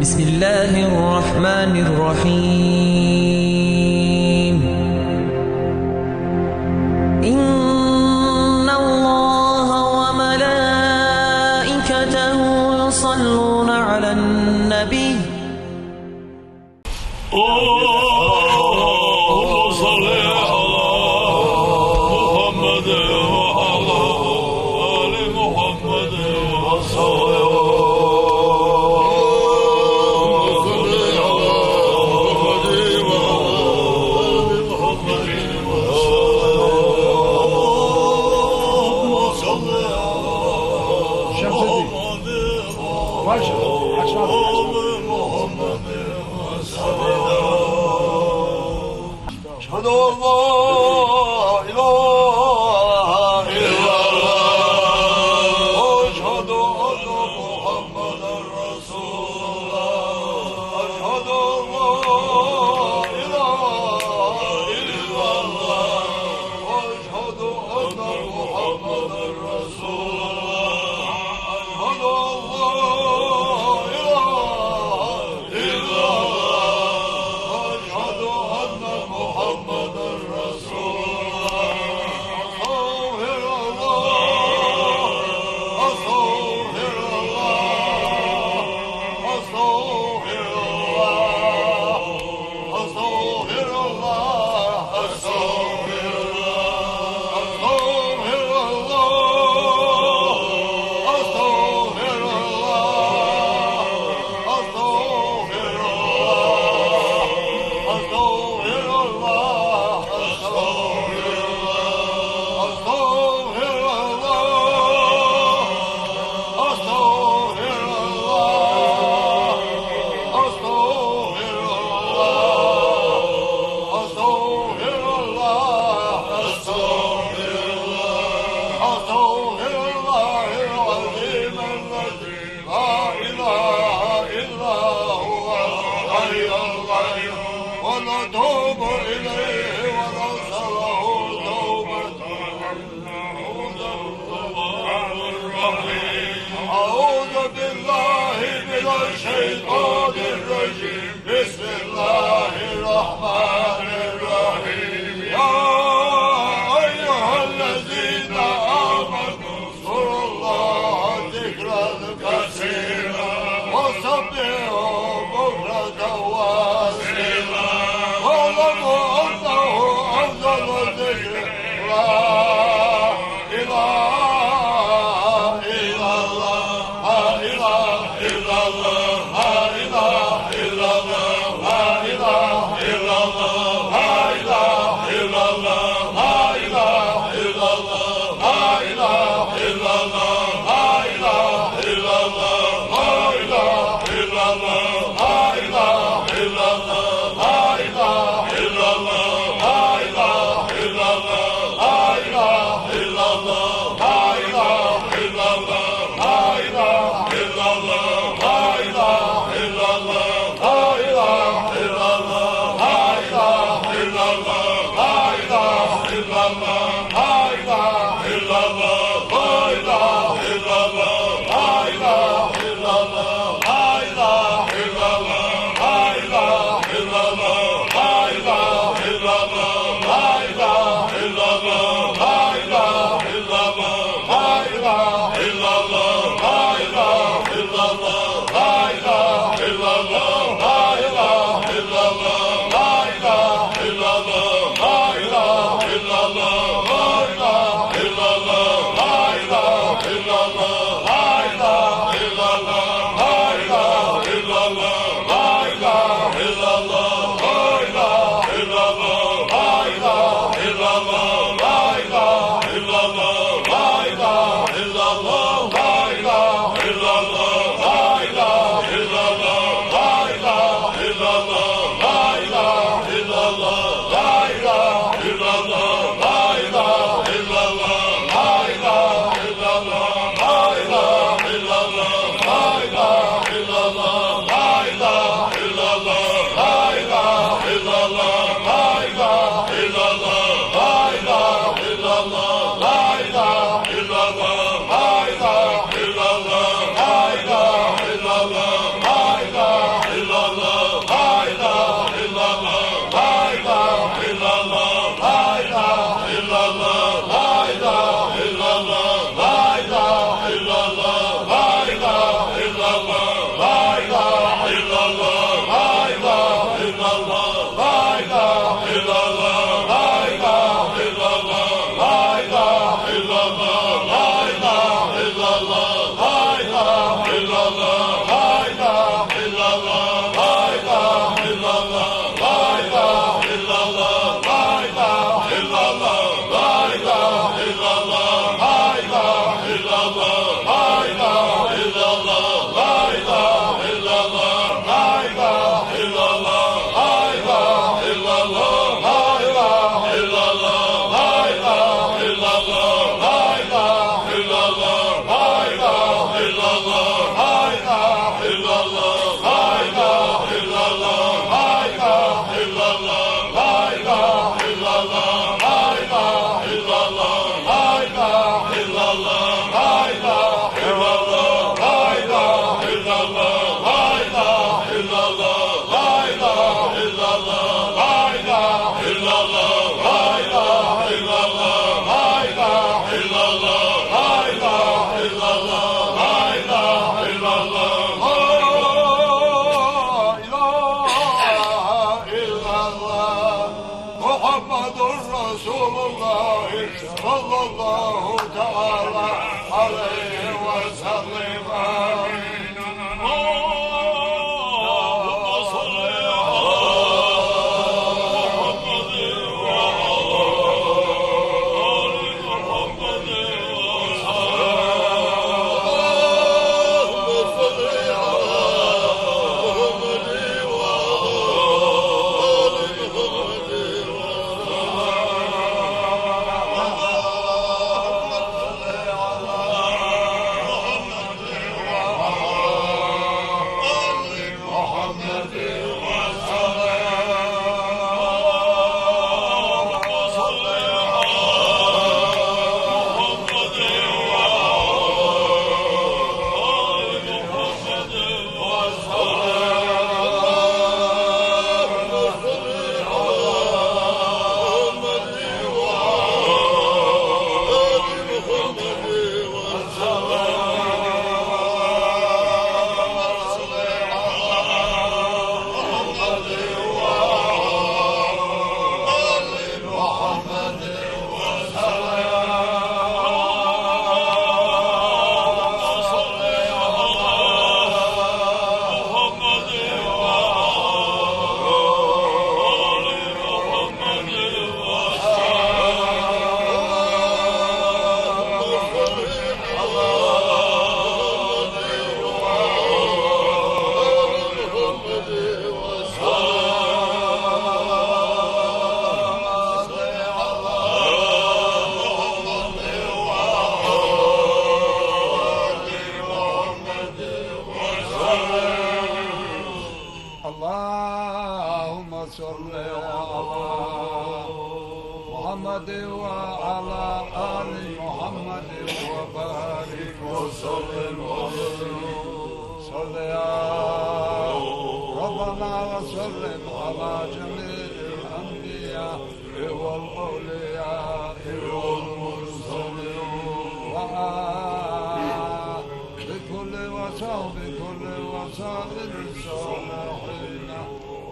بسم الله الرحمن الرحيم. إن الله وملائكته يصلون على النبي. اللهم صل على محمد وعلى آل محمد وسلم. أشهد أن لا إله إلا الله وأشهد أن محمدا رسول الله. أشهد أن لا إله إلا الله وأشهد أن محمدا رسول الله. أشهد أن لا إله إلا الله وأشهد أن محمدا رسول الله. أستغفر الله أستغفر الله أستغفر الله أستغفر الله أستغفر الله أستغفر الله أستغفر الله ونتوب إليه ونسأله توبة. أعوذ بالله من الشيطان الرجيم. بسم الله الرحمن الرحيم. يا أيها الذين آمنوا اذكروا الله ذكرا كثيرا وسبحوه بكرة وأصيلا واعلموا أنه أنزل الذكر لا إله إلا الله لا إله إلا الله لا إله إلا الله لا إله إلا الله لا إله إلا الله لا إله إلا الله لا إله إلا الله لا إله إلا الله لا إله إلا الله لا إله إلا الله لا إله إلا الله لا إله إلا الله لا إله إلا الله لا إله إلا الله لا إله إلا الله لا إله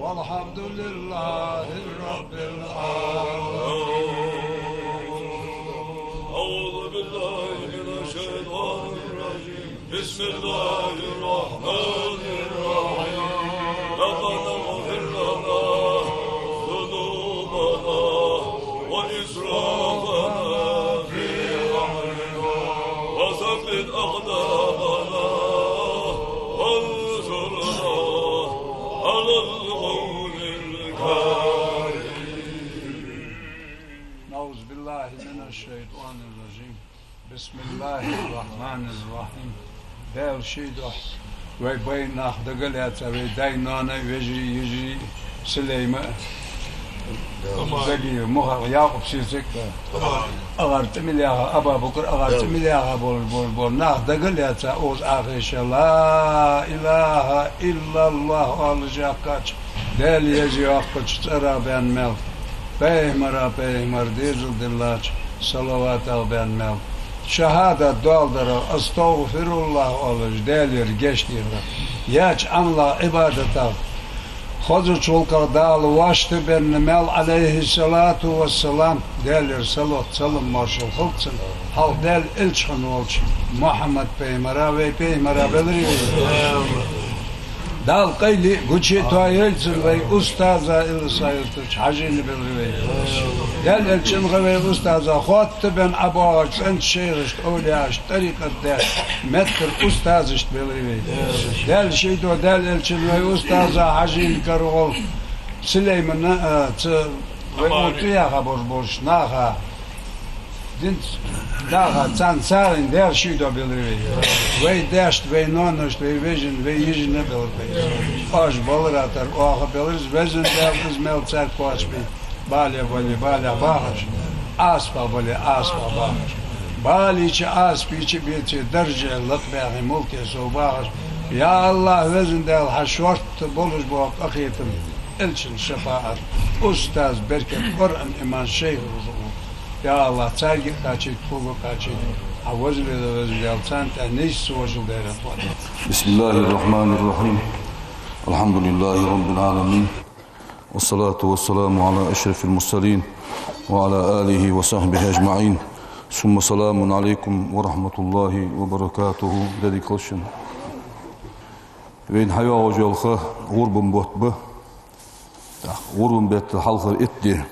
والحمد لله رب العالمين. أعوذ بالله من الشيطان الرجيم. بسم الله الرحمن الرحيم. لقد اغفر لنا ذنوبنا وإسرافنا في أمرنا وثبت أقدامنا وانصرنا على القوم الكافرين. نعوذ بالله من الشيطان الرجيم. بسم الله الرحمن الرحيم. دال شيدح وبين أخدقلات وبيننا يجري سليمان زكي مخر يعقوب سيسك أغرت مليها أبا بكر أغرت مليها بول نخدقلات أوز آخيش لا إله إلا الله ألجاكاش دال يجي أخبش ترى بان مل بيهمر ديزل دلاج صلوات بان مل شهادة دالدر أستغفر الله ألج دالير جشتير ياج أملا عبادته خذ شولك دال واشت بن مل عليه الصلاة والسلام دالير صلوات سلام مارشال خلصن هل دال إلشخن ولش محمد بيمرا وبيمرا بلري دال قيلي قوشي تويلسن وي أستاذة إلسايلتش حاجين بلري دال إلشن غوي أستاذة خط بن أبوغش أنت شيخشت أولياش طريقة دال متر أستاذشت بلري دال شيدو دال إلشن وي أستاذة حاجين كرغل سليمان ويموتيها بربوش ناخا دنت داخل تان سالين دير شيدو بلري وي داشت وي نونشت وي فيجن وي يجن بلري اش بلراتر اخ بلرز وزن دير ازمل تاك باشبي بالي باهش اسبا باهش بالي چ اسبي چ بيتي درجه لطبه ملكي سو باهش Ya Allah özündel haşvart boluş bu akiyetim elçin şefaat ustaz bereket Kur'an iman şeyh ya Allah sergi kaçık pulu kaçık avazlı da özündel santa neyse vajıl derim Bismillahirrahmanirrahim. Elhamdülillahi Rabbil alemin. Ve salatu ve selamu ala eşrefil mursalin ve ala alihi ve sahbihi ecma'in. Summa salamun aleykum ve rahmetullahi ve berekatuhu dedication. Veyn haya ojolkha gurbun botbu. Gurbun bet halqır etdi.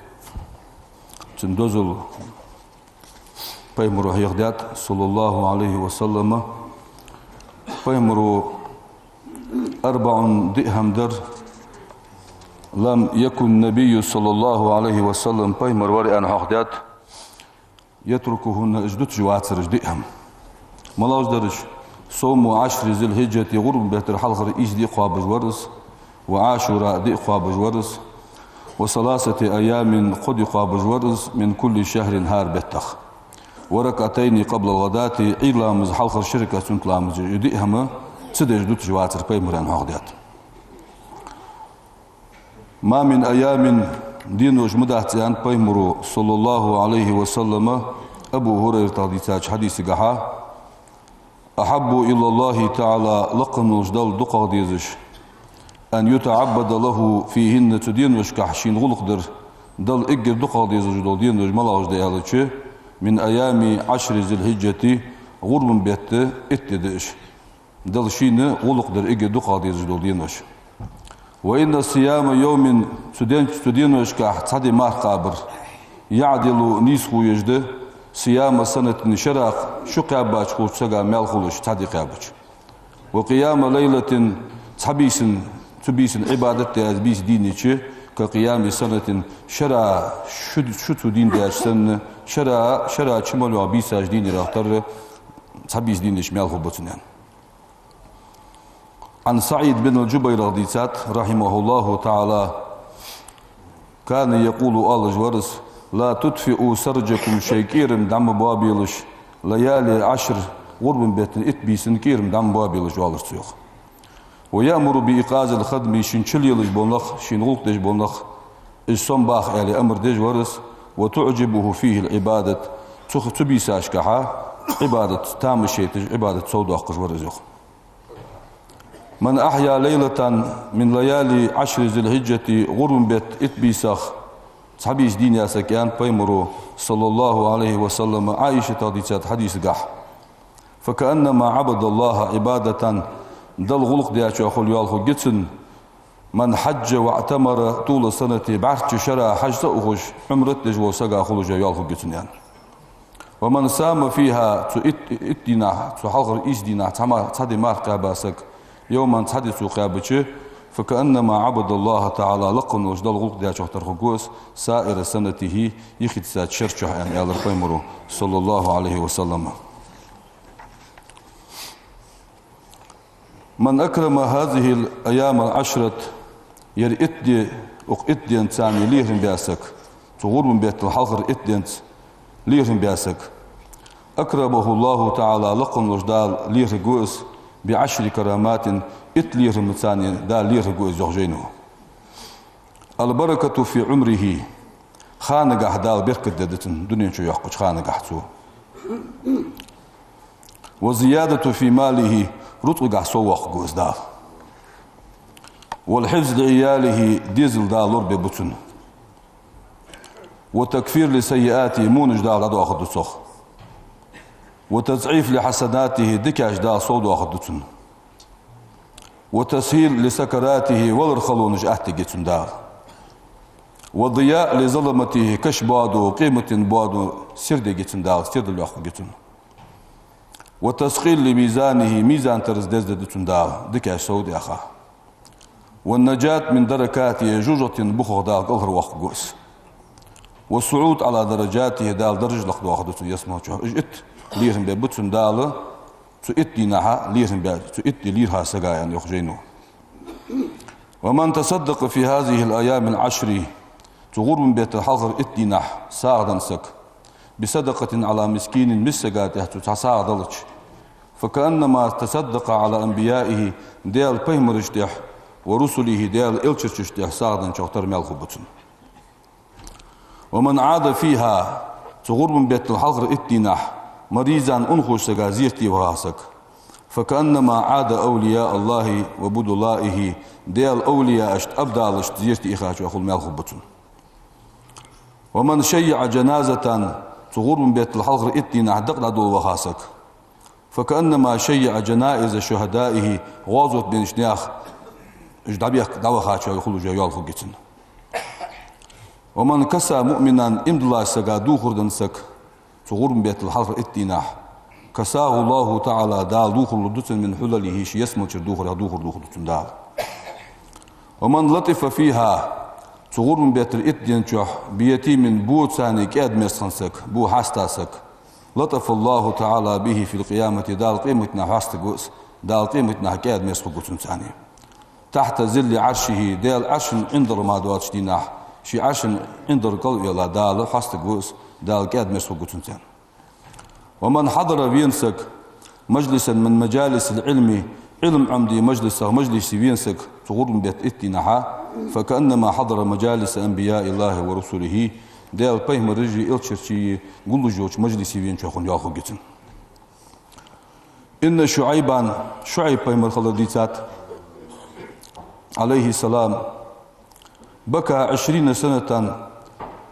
Çin dozul Peygamberi Hıyaqdat sallallahu aleyhi ve sellem Peygamberi 4 dirhem der لم يكن النبي صلى الله عليه وسلم بيمر وري أن حقدات يتركهن اجدت جواتر جدئهم ملاوز درج صوم 10 ذي الهجة غرب بهتر حلقر إجدي قابج ورس وعاشوراء دي قابج ورس وثلاثة أيام قد قابج ورس من كل شهر هار بتخ وركعتين قبل الغداة إلامز حلقر شركة سنتلامز جدئهم تدجدت جواتر بيمر أن حقدات ما من أيام دينوش مدهتيان بيمرو صلى الله عليه وسلم أبو هريرة حديث قحا أحب إلى الله تعالى لقنوش دل دقا ديزش أن يتعبد له فيهن تدينوش كحشين غلقدر دل إجر دقا ديزش دل دينوش ملاوش ديالش من أيام 10 ذي الهجة غرب بيت اتدش دل شين غلقدر إجر دقا ديزش دل دينوش وإن الصيام يوم تدينوش كحتدي مار قابر يعدل نيسخو يجد صيام سنة شراق شو قاباش خوش سقا مال خلوش تدي قاباش وقيام ليلة تبيس عبادة بيس دينيش كقيام سنة شرا شو تدين داش سنة شرا چمالو بيساج ديني راختر تبيس دينيش مال خلوشنان عن سعيد بن الجبير رضي رحمه الله تعالى كان يقول آل جورس لا تدفئوا سرجكم شيكيرم دم بابيلش ليالي 10 غرب بيت اتبيسن كيرم دم بابيلش والر سيوخ ويأمر بإيقاظ الخدم شنشل يلج بونخ شنغلق دج بونخ الصن باخ على أمر دج ورس وتعجبه فيه العبادة تبيساش كحا عبادة تام الشيتج عبادة سوداء قجور من أحيا ليلة من ليالي 10 ذي الهجة غرم بيت اتبيسخ صحابيش دين ياسكيان بيمرو صلى الله عليه وسلم عائشة تغديتات حديث قح فكأنما عبد الله عبادة دل غلق دياتشو أخول يالخو جتسن من حج واعتمر طول سنة بعرش شرع حج تأخوش عمرت لجو سقا أخول يالخو جتسن يعني ومن سام فيها اتدنا حلقر إجدنا تحدي مارقا باسك يوما تحدث قابتش فكأنما عبد الله تعالى لقن وجدال غلق ديا شوختر خقوس سائر سنته يخد سات شرشح يعني على القيمرو صلى الله عليه وسلم من أكرم هذه الأيام 10 يرئدي أقئدي انتاني ليهن بياسك تغرب بيت الحلقر إدي ليهن بياسك أكرمه الله تعالى لقن وجدال ليه قوس ب10 كرامات اتليه المتاني دا ليه قوز زوجينه البركة في عمره خانق أحدال بركة دادتن دنيا شو يحقش خانق أحسو وزيادة في ماله رطق أحسو قوز دال والحفظ لعياله ديزل دالور ببتن وتكفير لسيئاته مونج دال هذا أخذ الصخ وتضعيف لحسناته دكاش دا صود واخدتن وتسهيل لسكراته والرخلونج احتجتن دار وضياء لظلمته كش بادو قيمة بادو سردجتن دار سرد الواخدتن وتسخيل لميزانه ميزان ترزدزدتن دار دكاش صود اخا والنجاة من دركاته جوجة بخغ دار قهر واخدوس والصعود على درجاته دار درج لخد واخدتن يسمع اجت ليرن ببتسن دالة تؤدي نها ليرن تؤدي ليرها سجايا يخجينه ومن تصدق في هذه الأيام 10 تغرب بيت الحظر ادي نح ساعدا سك بصدقة على مسكين مسجاته تساعدلش فكأنما تصدق على أنبيائه ديال بيمرجتح ورسله ديال إلتشتح ساعدا شوتر مالخبتن. ومن عاد فيها تغرب من بيت الحظر اتناح مريزا أنخش زيرتي وهاسك فكأنما عاد أولياء الله وبدلائه ديال أولياء أشت أبدالشت زيرتي إخاش وأخل مالخبتن. ومن شيع جنازة تغرب من بيت الحظر اتناح دقل عدو وهاسك فكأنما شيع جنائز شهدائه غازوت بين شنياخ اجدابيك دعوة خاتشا يخلو جيال خجتن. ومن كسى مؤمنا امدلا سقا دوخر دنسك تغرم بيت الحظر اتناح كساه الله تعالى دال دوخر لدتن من حلله شي يسمى دوخر دتن دال. ومن لطف فيها تغرم بيت الاتناح بيتيم بو ثاني كاد مسخنسك بو حاستاسك لطف الله تعالى به في القيامة دال قيمتنا حاستقوس دال قيمتنا كاد مسخنسك ثاني تحت ظل عرشه دال عرش اندر ما دوات شديناح شي عرش اندر قلب يلا دال حاستقوس دال كاد مسخنسك ثاني. ومن حضر بينسك مجلسا من مجالس العلم علم عمدي مجلسه مجلس بينسك تغرم بيت اتناحا فكأنما حضر مجالس أنبياء الله ورسله ديال بيهم الرجي إلتشرشي قلو جوش مجلسي بين شاخون ياخو جتن. إن شعيب بيهم الخلديتات عليه السلام بكى 20 سنة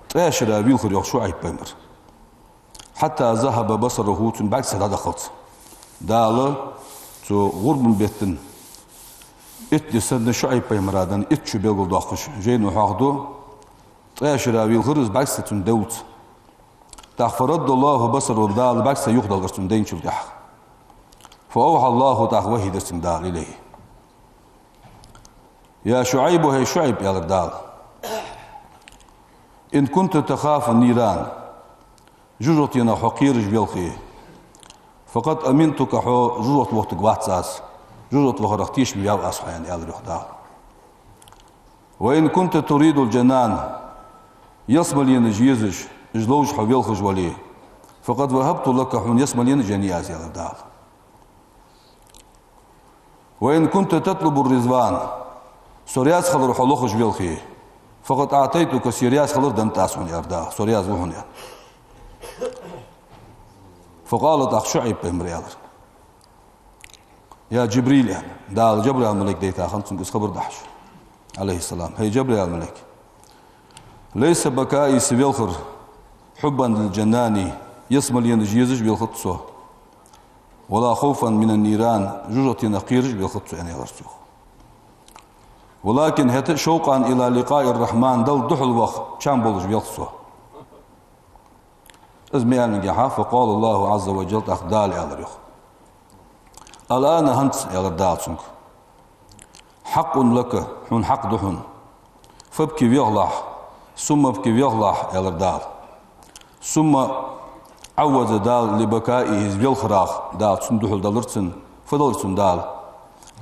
تاشر بيلخر ياخ شعيب بيمر حتى ذهب بصره بعد سنة دخلت دال تو غرب بيتن اتسد شعيب بيمرادن اتشو بيلغل داخش جينو حاخدو تاشر بيلخرز بعكستن دوت تغفرد الله بصر الدال بعكس يخدل غرتن دين شلدح فأوحى الله تغوهي دستن دال إليه يا شعيب هي شعيب يا الدال إن كنت تخاف النيران جوجتنا حقير جبيلخي فقد أمنتك حو جوجت وقت قواتساس جوجت وخرختيش بياو أصحيان يا الدال. وإن كنت تريد الجنان يصمل ينجيزش جلوج حبيل خجولي فقد وهبت لك حون يصمل ينجنياز يا الدال. وإن كنت تطلب الرزوان سورياس خلر حلوخ جبيلخي فقد أعطيتك سورياس خلر دنتاسون يا الدال سورياس وهون يعني. فقالت أخ شعيب بمريال يا جبريل يعني دال جبريل الملك ديتا خمسون خبر دحش عليه السلام هي جبريل الملك ليس بكائي سبيلخر حبا للجنان يصمل ينجيزج بالخطسو ولا خوفا من النيران جوجة نقيرج بالخطسو يعني غرسو ولكن هت شوقا إلى لقاء الرحمن دل دحل وقت كان بولج بالخطسو ازمي النجاحة فقال الله عز وجل أخدال يا الريخ الآن هنت يا الدال سنك حق لك حن حق دحن فابكي بيغلح ثم ابكي بيغلح يا الدال ثم عوز دال لبكائه بالخراخ دال سندحل دلرتن فدلرتن دال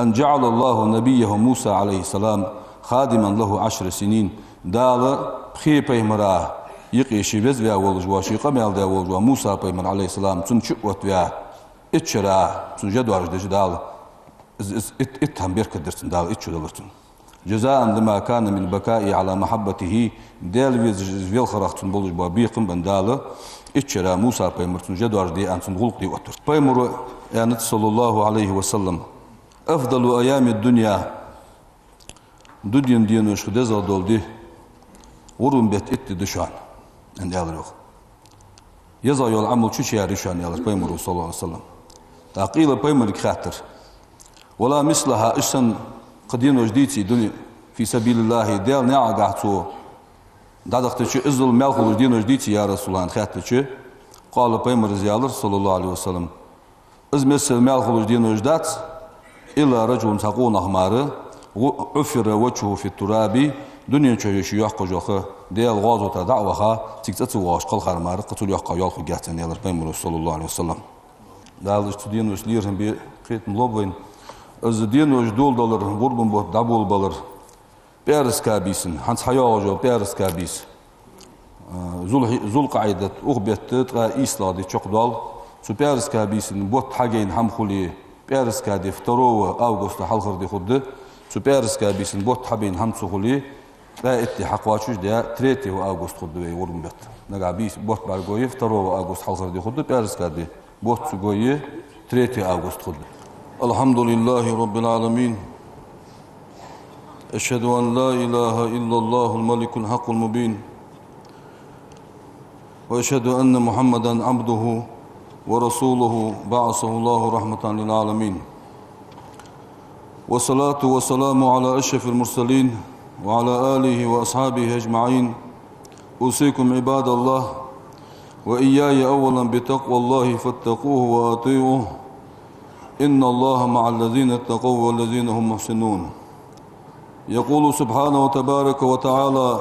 أن جعل الله نبيه موسى عليه السلام خادما له 10 سنين دال بخي بيمراه يقي شبز بها والجوا شيقا مال دا والجوا موسى بيمر عليه السلام تنشقوت بها اتشرا تنجدوا رجد دال اتهم بيركدرتن دال اتشو دلرتن جزاء لما كان من البكاء على محبته دال فيل خرختن بولج با بيقم بندال اتشرا موسى بيمر تنجدوا رجد ان تنغلق دي وتر بيمر يعني صلى الله عليه وسلم افضل ايام الدنيا دنيا دينوش خدزا دولدي ورم بيت ات دشان عند يالريخ يزا يول عمل شو شيء رشان يالر بيمر صلى الله عليه وسلم تعقيل بيمر خاطر ولا مثلها اشن قدين وجديتي دنيا في سبيل الله ديال نعقعتو دادخت شو ازل مالخ وجدين وجديتي يا رسول الله خاطر قال بيمر زيالر صلى الله عليه وسلم از مثل مالخ وجدين وجدات الا رجل تقون اخمار عفر وجهه في التراب دنيا تشيش يحق جوخه ديال غازوتا دعوها تكتتو واش قل خرمار قتل يحق يالخ جاتن يالر بيمر صلى الله عليه وسلم دال ستودين وش ليرهم بي قيت ملوبين از دين وش دول دولار غربن بو دبول بالر بيرس كابيسن حنس حياو جو بيرس كابيس ذو القعده اخبت تقا ايسلادي تشق دال سوبيرس كابيسن بوت حاجين حمخولي بيرس كادي 2 أغسطس حلخر دي خد سوبيرس كابيسن بوت حبين حمسخولي بقت حقواتش ده 3 أغسطس خد ورم بيت نجا بيس بوت بالجوي 2 أغسطس حلخر دي خد بيرس كادي بوت سجوي 3 أغسطس خد الحمد لله رب العالمين أشهد أن لا إله إلا الله الملك الحق المبين وأشهد أن محمدا عبده ورسوله بعثه الله رحمة للعالمين والصلاة والسلام على أشرف المرسلين وعلى آله وأصحابه أجمعين أوصيكم عباد الله وإياي أولا بتقوى الله فاتقوه وأطيعوه إن الله مع الذين اتقوا والذين هم محسنون يقول سبحانه وتبارك وتعالى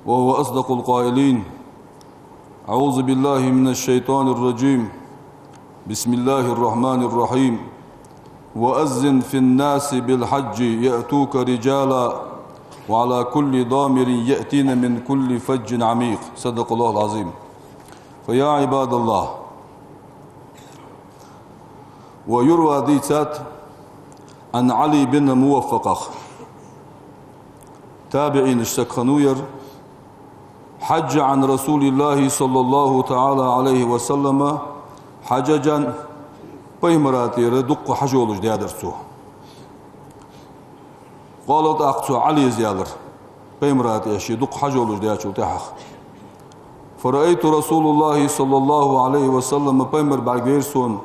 وهو أصدق القائلين أعوذ بالله من الشيطان الرجيم بسم الله الرحمن الرحيم وأذن في الناس بالحج يأتوك رجالا وعلى كل ضامر يأتين من كل فج عميق صدق الله العظيم فيا عباد الله ويروى ديتات عن علي بن موفقة تابعين الشكخنوير حج عن رسول الله صلى الله تعالى عليه وسلم حججا بيمراتي ردق حجولج ديادرسو قالت أقصى علي زيادر بيمراتي أشي دق حجولج ديادرسو تحخ فرأيت رسول الله صلى الله عليه وسلم بيمر بعجيرسون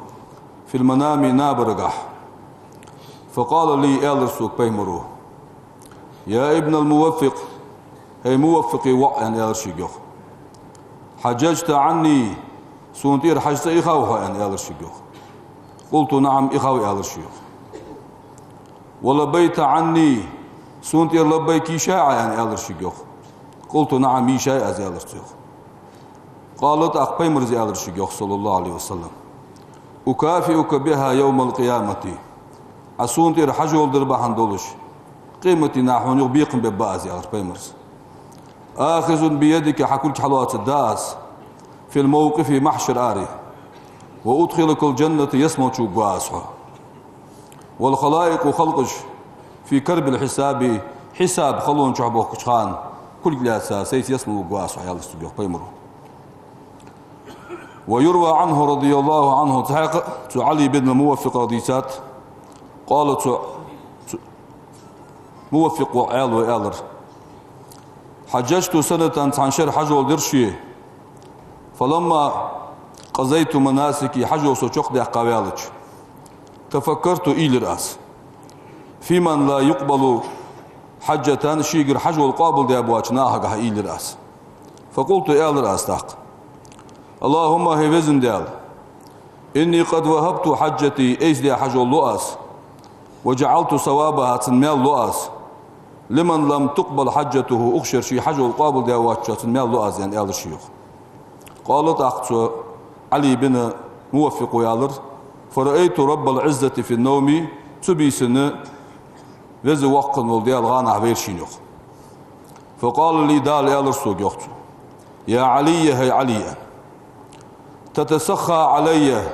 في المنام نابرقح فقال لي ألرسوك بيمرو يا ابن الموفق هي موفقي وعن ألرشيقوخ حججت عني سونتير حجت إخاوها أن ألرشيقوخ قلت نعم إخاوي ألرشيقوخ ولبيت عني سونتير لبيك شاعة أن ألرشيقوخ قلت نعم إيشاء أزي ألرشيقوخ قالت أقبيمر زي ألرشيقوخ صلى الله عليه وسلم أكافئك بها يوم القيامة عسونتير حجول دربحان دولش قيمتي نحن يغبيقن ببازي على بيمرز آخذ بيدك حكولك حلوات الداس في الموقف محشر آري وأدخلك الجنة يسمع شوقواسها والخلائق خلقش في كرب الحساب حساب خلون شعبوك خان كل جلاسة سيس يسمع قواسها يا الله بيمرو ويروى عنه رضي الله عنه تحقق علي بن موفق رضيسات قالت موفق وعيال وعيالر حججت سنة تنشر حج والدرشي فلما قضيت مناسكي حج وسوشق دي قوالج تفكرت إلى الرأس في من لا يقبل حجة شيقر حج والقابل دي أبواج ناهق إلى الرأس فقلت إلى الرأس تاق اللهم هيفزن ديال إني قد وهبت حجتي إيش دي حج اللؤس وجعلت ثوابها تنميل لؤس لمن لم تقبل حجته أخشر شي حج القابل دي واتشا تنميل لؤس يعني آل الشيوخ قالت أخت علي بن موفق يالر فرأيت رب العزة في النوم تبي سنة وزي وقت والديال غانا عبير شينيوخ فقال لي دال آل السوق يختو يا علي هي علي تتسخى علي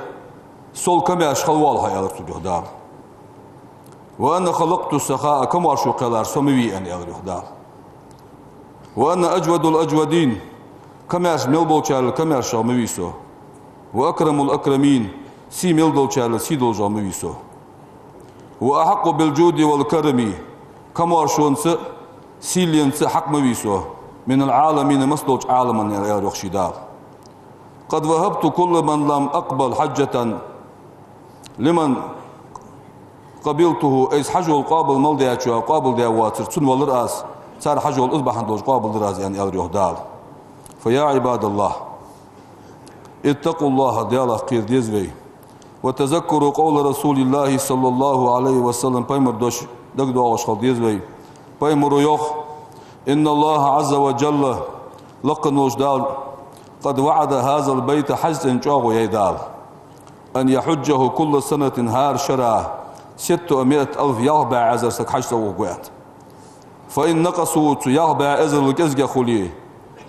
صل كما أشخل والها يا السوق دار وأنا خلقت السخاء كما أشوق لار سموي أن يغرق وأنا أجود الأجودين كما أشمل بوشال كما أشمويسو وأكرم الأكرمين سي ميل بوشال سيدو جمويسو وأحق بالجود والكرم كما أشونس سيلينس حق مويسو من العالمين مصدوج عالما يغرق شدار قد وهبت كل من لم أقبل حجة لمن قبلته إيس حجو القابل ملدي أشوا قابل دي واتر تن والرأس صار حجو الأصبح عندوش قابل دراز يعني أغريوه دال فيا عباد الله اتقوا الله ديالا قير ديزوي وتذكروا قول رسول الله صلى الله عليه وسلم بيمر دوش دقدوا وشخل ديزوي بيمر يوخ إن الله عز وجل لقن وجدال قد وعد هذا البيت حجة جاغو يدال أن يحجه كل سنة هار شرع 600,000 يغبع عزر سك حجة وقوات فإن نقصوا يغبع عزر الكزق خليه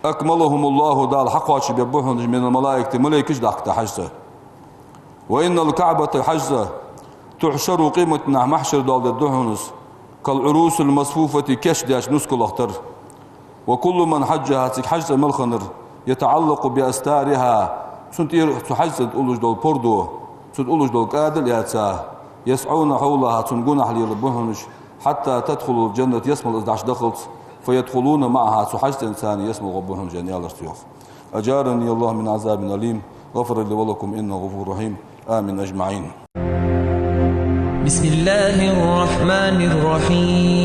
أكملهم الله دال حقواتش بيبوحن من الملائكة ملائكة داك حجة وإن الكعبة حجة تحشر قيمتنا محشر دال الدهنس كالعروس المصفوفة كشداش نسكل أختر وكل من حجها حجة ملخنر يتعلق بأستارها سنتير تحجة أولوج دول بوردو سنت أولوج دول قادل ياتسا يسعون حولها تنقون حلي ربهنش حتى تدخل الجنة يسمى الإزدعش دخلت فيدخلون معها سحجة إنسان يسمى ربهم جنيا الارتيوف أجارني الله من عذاب أليم غفر لي ولكم إنه غفور رحيم آمين أجمعين. بسم الله الرحمن الرحيم.